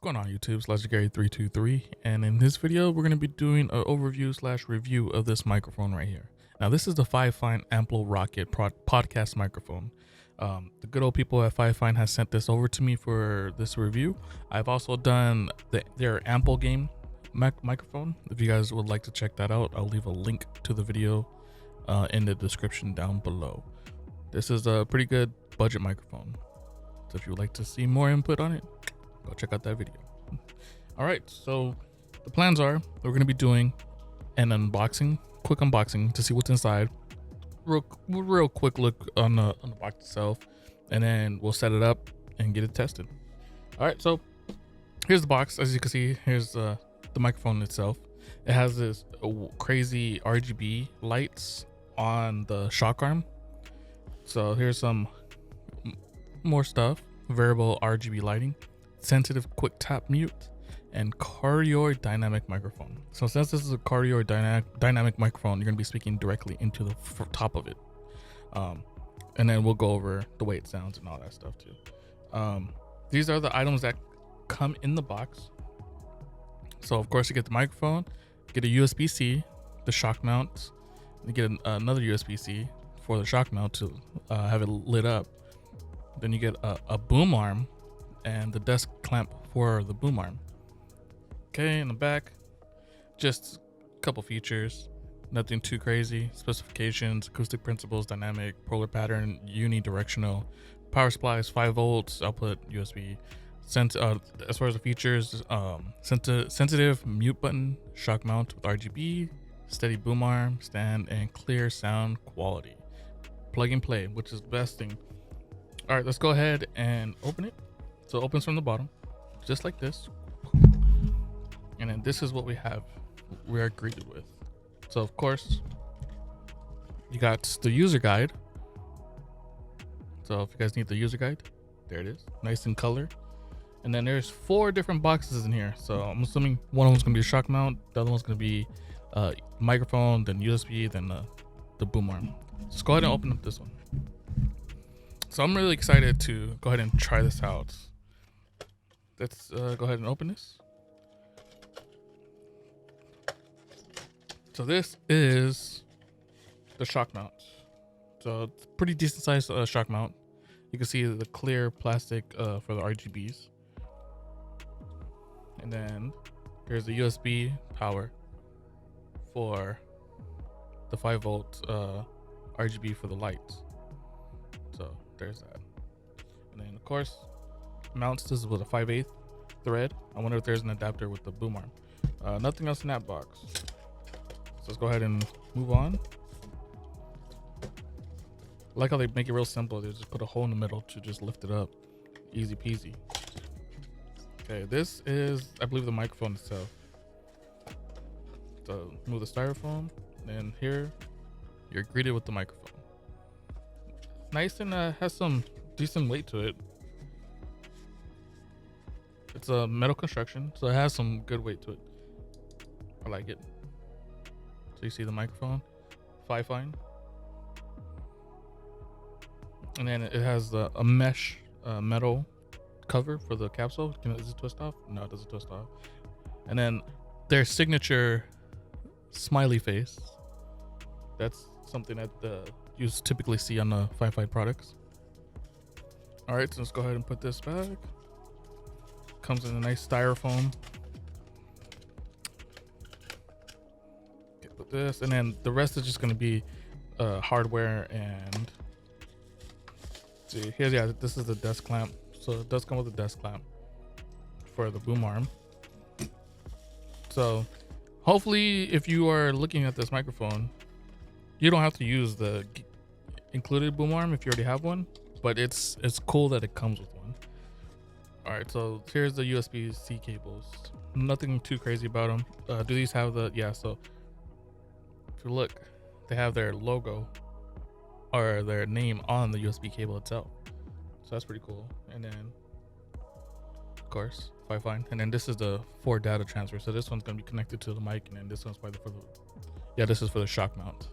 What's going on YouTube? It's Legendary323, and in this video we're going to be doing an overview / review of this microphone right here. Now this is the FiFine Amplirocket podcast microphone. The good old people at FiFine has sent this over to me for this review. I've also done their Ample game microphone. If you guys would like to check that out, I'll leave a link to the video in the description down below. This is a pretty good budget microphone, so if you would like to see more input on it, go check out that video. All right, so the plans are we're going to be doing an quick unboxing to see what's inside, real quick look on the box itself, and then we'll set it up and get it tested. All right, so here's the box. As you can see, here's the microphone itself. It has this crazy RGB lights on the shock arm. So here's some more stuff: variable RGB lighting, sensitive quick tap mute, and cardioid dynamic microphone. So since this is a cardioid dynamic microphone, you're going to be speaking directly into the top of it, and then we'll go over the way it sounds and all that stuff too. These are the items that come in the box. So of course you get the microphone, get a USB-C, the shock mount, you get another USB-C for the shock mount to have it lit up. Then you get a boom arm and the desk clamp for the boom arm. Okay, in the back, just a couple features, nothing too crazy. Specifications: acoustic principles, dynamic, polar pattern, unidirectional, power supplies, 5 volts, output USB. As far as the features, sensitive mute button, shock mount with RGB, steady boom arm, stand, and clear sound quality. Plug and play, which is the best thing. All right, let's go ahead and open it. So it opens from the bottom, just like this. And then this is what we are greeted with. So of course, you got the user guide. So if you guys need the user guide, there it is, nice in color. And then there's 4 different boxes in here. So I'm assuming one of them's gonna be a shock mount, the other one's gonna be microphone, then USB, then the boom arm. Just go ahead and open up this one. So I'm really excited to go ahead and try this out. Let's go ahead and open this. So this is the shock mount. So it's pretty decent sized shock mount. You can see the clear plastic for the RGBs. And then here's the USB power for the 5 volt RGB for the lights. So there's that. And then of course, mounts this with a 5/8 thread. I wonder if there's an adapter with the boom arm. Nothing else in that box. So let's go ahead and move on. I like how they make it real simple. They just put a hole in the middle to just lift it up. Easy peasy. Okay, this is, I believe, the microphone itself. So move the styrofoam, and here you're greeted with the microphone. Nice, and has some decent weight to it. It's a metal construction, so it has some good weight to it. I like it. So you see the microphone, FiFine, and then it has a mesh metal cover for the capsule. Does it twist off? No, it doesn't twist off. And then their signature smiley face. That's something that you typically see on the FiFine products. All right, so let's go ahead and put this back. Comes in a nice styrofoam. Okay, put this, and then the rest is just going to be hardware. And see, here's, yeah, this is the desk clamp. So it does come with a desk clamp for the boom arm. So hopefully, if you are looking at this microphone, you don't have to use the included boom arm if you already have one, but it's cool that it comes with one. All right, so here's the USB-C cables. Nothing too crazy about them. Do these have the, yeah, so if you look, they have their logo or their name on the USB cable itself. So that's pretty cool. And then of course, FiFine. And then this is the 4 data transfer. So this one's gonna be connected to the mic, and then this one's probably for the, yeah, this is for the shock mount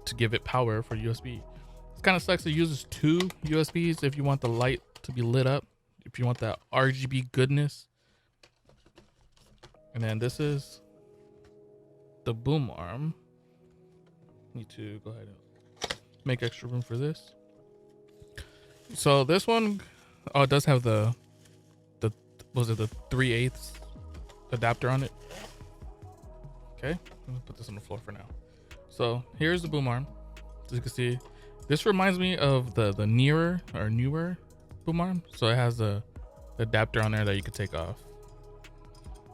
to give it power for USB. It kind of sucks. It uses 2 USBs if you want the light to be lit up. If you want that RGB goodness, And then this is the boom arm. Need to go ahead and make extra room for this. So this one, oh, it does have the was it the 3/8 adapter on it. Okay, I'm gonna put this on the floor for now. So here's the boom arm. As you can see, this reminds me of the newer boom arm. So it has the adapter on there that you could take off.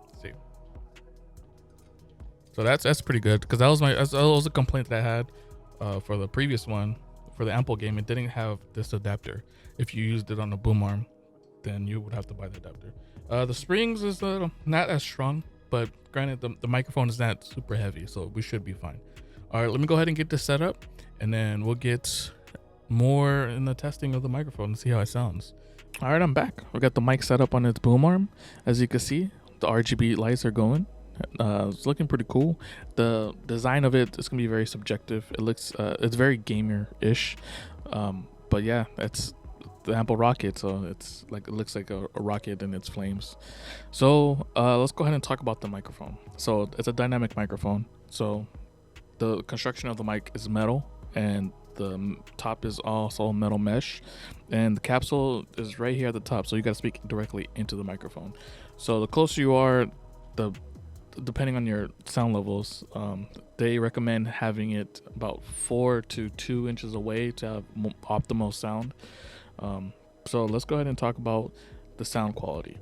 Let's see. So that's pretty good, because that was a complaint that I had for the previous one, for the Ample game. It didn't have this adapter. If you used it on a boom arm, then you would have to buy the adapter. The springs is not as strong, but granted, the microphone is not super heavy, so we should be fine. All right, let me go ahead and get this set up, and then we'll get more in the testing of the microphone and see how it sounds. All right, I'm back. We got the mic set up on its boom arm. As you can see, the RGB lights are going. It's looking pretty cool. The design of it is gonna be very subjective. It looks, it's very gamer-ish, but yeah, it's the Amplirocket, so it's like, it looks like a rocket in its flames. So let's go ahead and talk about the microphone. So it's a dynamic microphone. So the construction of the mic is metal, and the top is also metal mesh, and the capsule is right here at the top, so you got to speak directly into the microphone. So the closer you are, depending on your sound levels, they recommend having it about 4 to 2 inches away to have optimal sound. So let's go ahead and talk about the sound quality.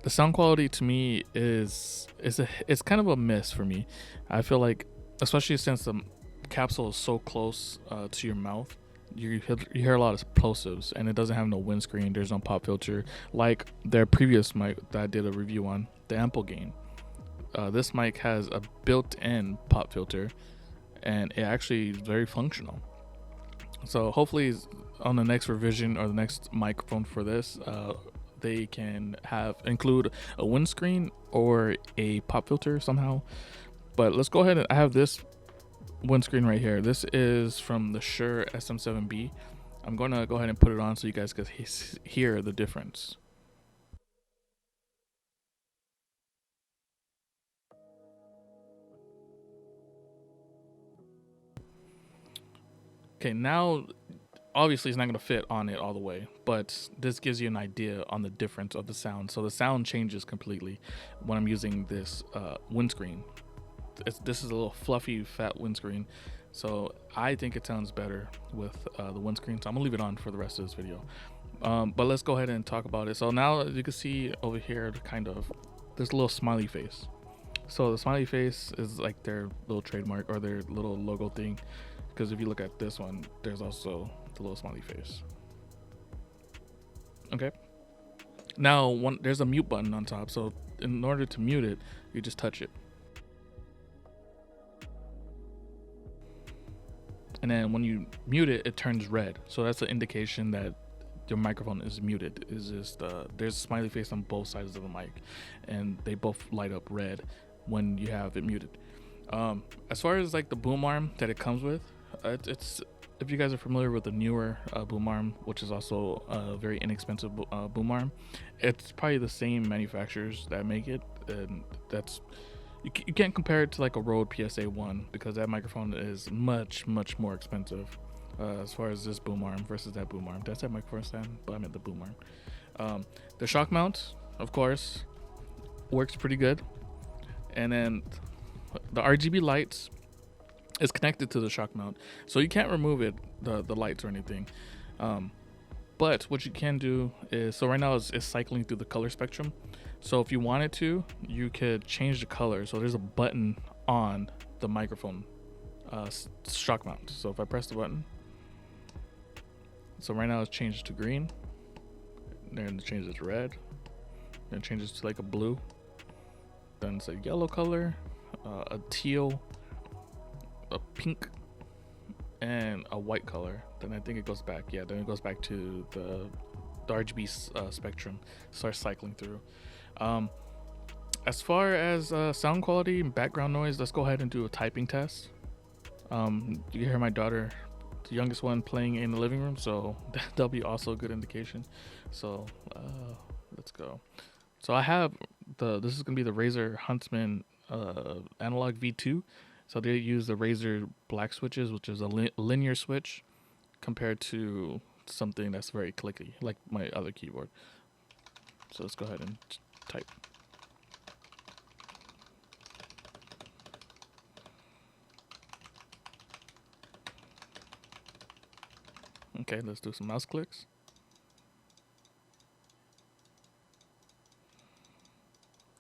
The sound quality to me it's kind of a miss for me. I feel like, especially since the capsule is so close to your mouth, you hear a lot of plosives, and it doesn't have no windscreen. There's no pop filter like their previous mic that I did a review on, the Ample Gain. This mic has a built-in pop filter, and it actually is very functional. So hopefully on the next revision or the next microphone for this, they can include a windscreen or a pop filter somehow. But let's go ahead, and I have this windscreen right here. This is from the Shure SM7B. I'm going to go ahead and put it on so you guys can hear the difference. Okay, now obviously it's not going to fit on it all the way, but this gives you an idea on the difference of the sound. So the sound changes completely when I'm using this windscreen. This is a little fluffy, fat windscreen, so I think it sounds better with the windscreen. So I'm gonna leave it on for the rest of this video. But let's go ahead and talk about it. So now, as you can see over here, there's a little smiley face. So the smiley face is like their little trademark or their little logo thing, because if you look at this one, there's also the little smiley face. Okay. Now there's a mute button on top, so in order to mute it, you just touch it. And then when you mute it, it turns red. So that's an indication that your microphone is muted. There's a smiley face on both sides of the mic, and they both light up red when you have it muted. As far as like the boom arm that it comes with, it's if you guys are familiar with the newer boom arm, which is also a very inexpensive boom arm, it's probably the same manufacturers that make it, and that's you can't compare it to like a Rode PSA 1, because that microphone is much more expensive as far as this boom arm versus that boom arm. That's that microphone stand, but I meant the boom arm. The shock mount, of course, works pretty good, and then the RGB lights is connected to the shock mount, so you can't remove it, the lights or anything. But what you can do is, so right now it's cycling through the color spectrum. So if you wanted to, you could change the color. So there's a button on the microphone shock mount. So if I press the button, so right now it's changed to green, then it changes to red, then it changes to like a blue, then it's a yellow color, a teal, a pink, and a white color. Then I think it goes back. Yeah, then it goes back to the RGB spectrum, starts cycling through. As far as sound quality and background noise, let's go ahead and do a typing test. You can hear my daughter, the youngest one, playing in the living room, so that'll be also a good indication. So let's go. So I have this is gonna be the Razer Huntsman analog V2. So they use the Razer black switches, which is a linear switch, compared to something that's very clicky, like my other keyboard. So let's go ahead and type. Okay, let's do some mouse clicks.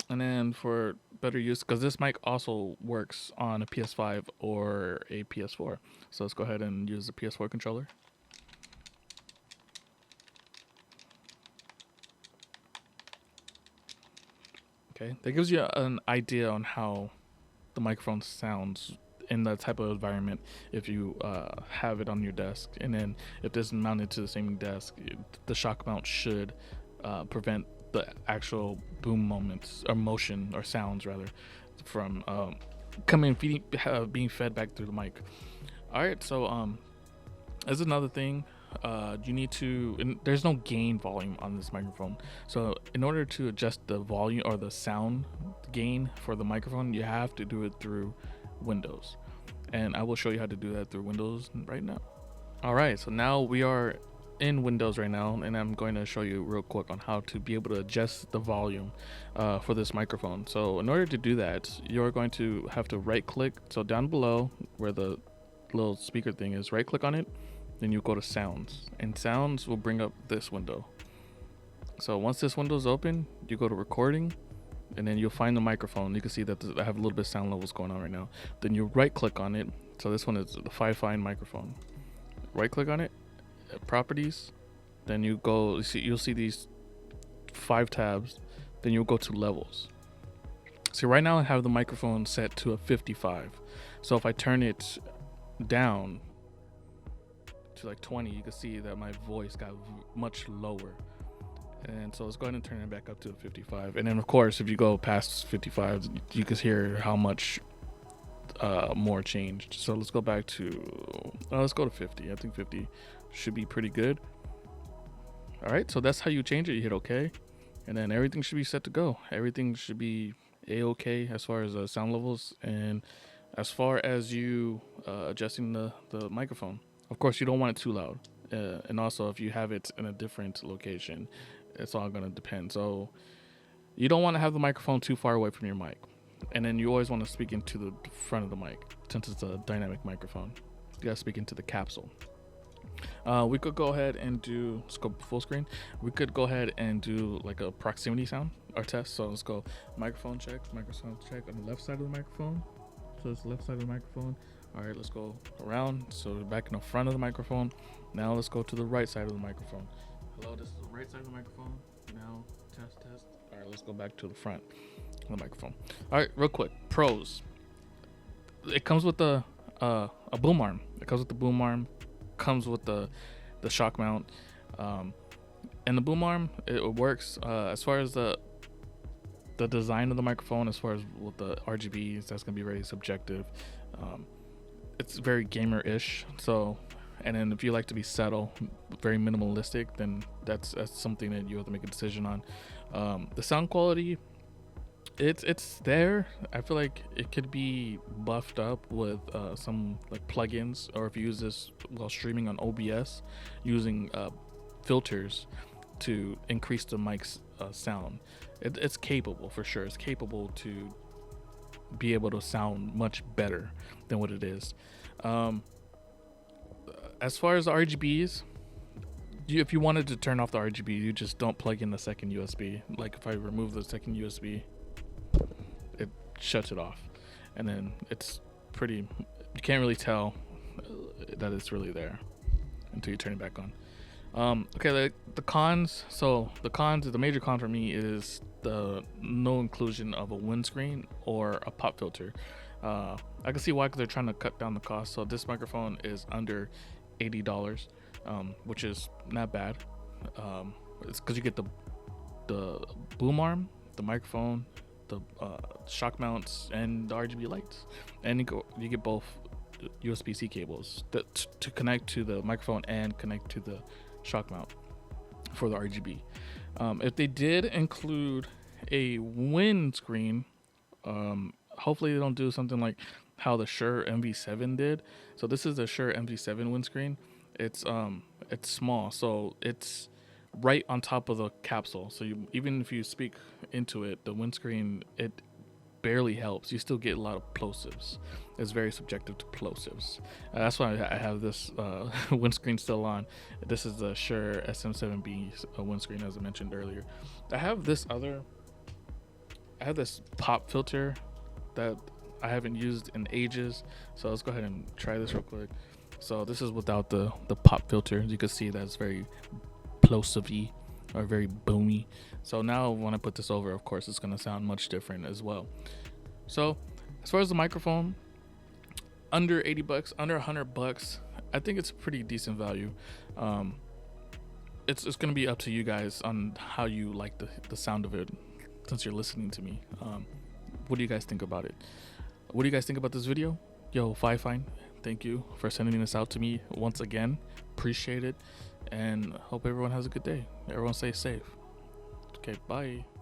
And then for better use, because this mic also works on a PS5 or a PS4. So let's go ahead and use the PS4 controller. Okay, that gives you an idea on how the microphone sounds in that type of environment if you have it on your desk. And then if this is mounted to the same desk, the shock mount should prevent the actual boom moments or motion or sounds rather from being fed back through the mic. All right, so as another thing, you need to, there's no gain volume on this microphone. So in order to adjust the volume or the sound gain for the microphone, you have to do it through Windows. And I will show you how to do that through Windows right now. All right, so now we are in Windows right now, and I'm going to show you real quick on how to be able to adjust the volume for this microphone. So in order to do that, you're going to have to right click. So down below where the little speaker thing is, right click on it, then you go to sounds, and sounds will bring up this window. So once this window is open, you go to recording, and then you'll find the microphone. You can see that I have a little bit of sound levels going on right now. Then you right click on it. So this one is the FiFine microphone. Right click on it, properties, then you go, you'll see these 5 tabs, then you'll go to levels. So right now I have the microphone set to a 55. So if I turn it down to like 20, you can see that my voice got much lower. And so let's go ahead and turn it back up to 55. And then of course, if you go past 55, you can hear how much more changed. So let's go back to, let's go to 50. I think 50 should be pretty good. All right, so that's how you change it. You hit OK, and then everything should be set to go. Everything should be a-okay as far as sound levels and as far as you adjusting the microphone. Of course, you don't want it too loud, and also if you have it in a different location, it's all going to depend. So you don't want to have the microphone too far away from your mic, and then you always want to speak into the front of the mic. Since it's a dynamic microphone, you got to speak into the capsule. We could go ahead and do, let's go full screen. We could go ahead and do like a proximity sound or test. So let's go microphone check on the left side of the microphone. So it's the left side of the microphone. All right, let's go around. So back in the front of the microphone. Now let's go to the right side of the microphone. Hello, this is the right side of the microphone. Now test. All right, let's go back to the front of the microphone. All right, real quick, pros. It comes with a boom arm. Comes with the shock mount, and the boom arm, it works as far as the design of the microphone. As far as with the RGBs, that's gonna be very subjective. It's very gamer-ish. So, and then if you like to be subtle, very minimalistic, then that's something that you have to make a decision on. The sound quality, it's there. I feel like it could be buffed up with some like plugins, or if you use this while streaming on OBS, using filters to increase the mic's sound. It's capable for sure. It's capable to be able to sound much better than what it is. As far as the RGBs, if you wanted to turn off the RGB, you just don't plug in the second USB. Like if I remove the second USB, it shuts it off, and then it's pretty, you can't really tell that it's really there until you turn it back on. Okay, the cons. So the major con for me is the no inclusion of a windscreen or a pop filter. I can see why, because they're trying to cut down the cost. So this microphone is under $80, which is not bad. It's because you get the boom arm, the microphone, the shock mounts, and the RGB lights, and you get both USB-C cables to connect to the microphone and connect to the shock mount for the RGB. If they did include a windscreen, hopefully they don't do something like how the Shure MV7 did. So this is the Shure MV7 windscreen. It's small, so it's right on top of the capsule. So even if you speak into it, the windscreen, it barely helps. You still get a lot of plosives. It's very subjective to plosives. That's why I have this windscreen still on. This is the Shure SM7B windscreen, as I mentioned earlier. I have this pop filter that I haven't used in ages. So let's go ahead and try this real quick. So this is without the pop filter. You can see that it's very plosive-y or very boomy. So now when I put this over, of course, it's gonna sound much different as well. So as far as the microphone, under 80 bucks, under 100 bucks, I think it's pretty decent value. It's gonna be up to you guys on how you like the sound of it, since you're listening to me. What do you guys think about it? What do you guys think about this video? Yo, FiFine, thank you for sending this out to me once again. Appreciate it, and hope everyone has a good day. Everyone stay safe. Okay, bye.